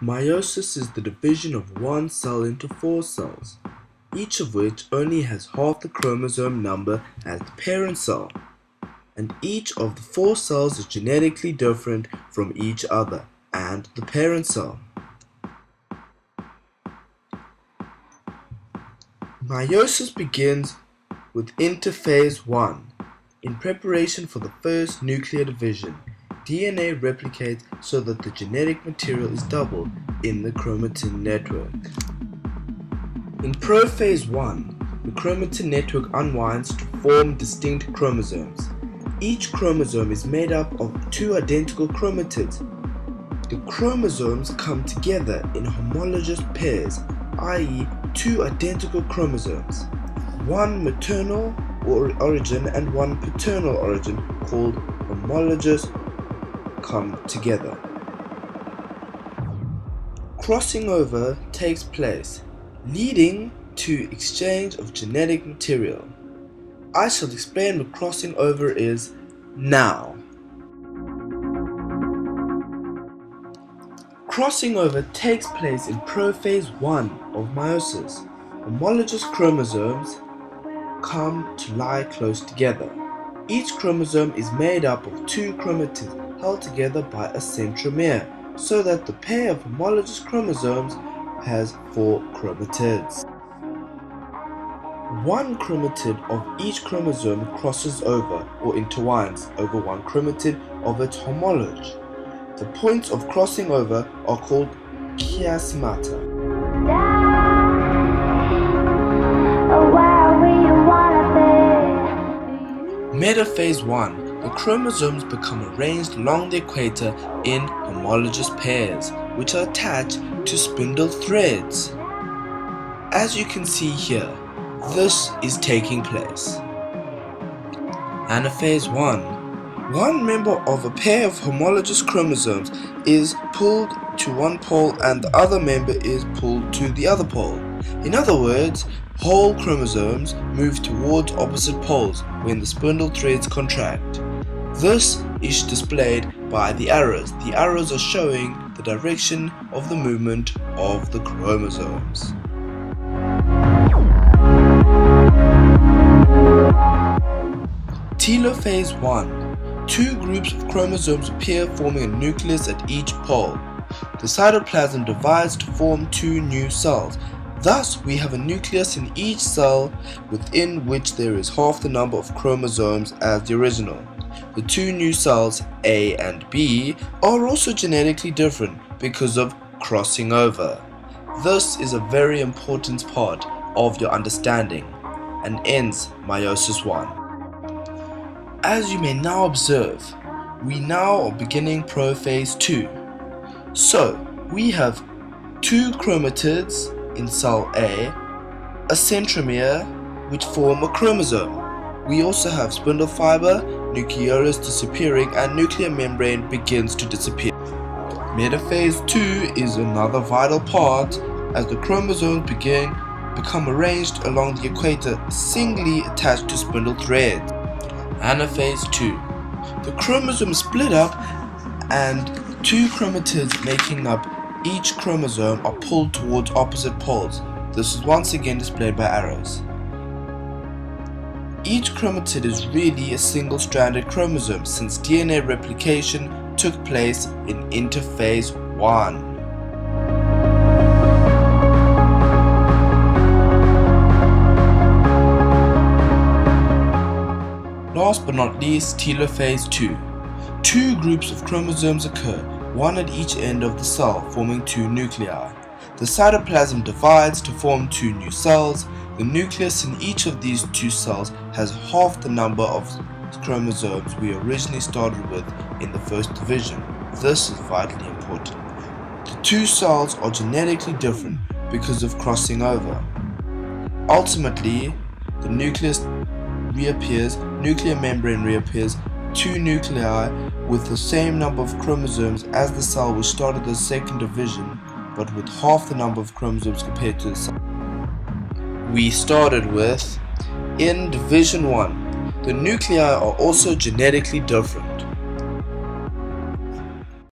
Meiosis is the division of one cell into 4 cells, each of which only has half the chromosome number as the parent cell, and each of the 4 cells is genetically different from each other and the parent cell. Meiosis begins with interphase 1. In preparation for the first nuclear division, DNA replicates so that the genetic material is doubled in the chromatin network. In prophase 1, the chromatin network unwinds to form distinct chromosomes. Each chromosome is made up of 2 identical chromatids. The chromosomes come together in homologous pairs, i.e. 2 identical chromosomes, one maternal origin and one paternal origin called homologous come together. Crossing over takes place, leading to exchange of genetic material. I shall explain what crossing over is now. Crossing over takes place in prophase 1 of meiosis. Homologous chromosomes come to lie close together. Each chromosome is made up of 2 chromatids held together by a centromere, so that the pair of homologous chromosomes has 4 chromatids. One chromatid of each chromosome crosses over or intertwines over one chromatid of its homologue. The points of crossing over are called chiasmata. Metaphase 1. The chromosomes become arranged along the equator in homologous pairs, which are attached to spindle threads. As you can see here, this is taking place. Anaphase 1. One member of a pair of homologous chromosomes is pulled to one pole and the other member is pulled to the other pole. In other words, whole chromosomes move towards opposite poles when the spindle threads contract. This is displayed by the arrows. The arrows are showing the direction of the movement of the chromosomes. Telophase 1. 2 groups of chromosomes appear, forming a nucleus at each pole. The cytoplasm divides to form 2 new cells. Thus, we have a nucleus in each cell within which there is half the number of chromosomes as the original. The 2 new cells, A and B, are also genetically different because of crossing over. This is a very important part of your understanding and ends meiosis 1. As you may now observe, we now are beginning prophase 2. So, we have 2 chromatids in cell A, a centromere which form a chromosome. We also have spindle fiber, nucleolus disappearing, and nuclear membrane begins to disappear. Metaphase 2 is another vital part as the chromosomes become arranged along the equator singly attached to spindle threads. Anaphase 2. The chromosomes split up and 2 chromatids making up each chromosome are pulled towards opposite poles. This is once again displayed by arrows. Each chromatid is really a single-stranded chromosome since DNA replication took place in interphase 1. Last but not least, telophase 2. 2 groups of chromosomes occur, one at each end of the cell, forming 2 nuclei. The cytoplasm divides to form 2 new cells. The nucleus in each of these 2 cells has half the number of chromosomes we originally started with in the first division. This is vitally important. The 2 cells are genetically different because of crossing over. Ultimately, the nucleus reappears, nuclear membrane reappears, 2 nuclei with the same number of chromosomes as the cell which started the second division, but with half the number of chromosomes compared to the cell we started with. In division 1, the nuclei are also genetically different.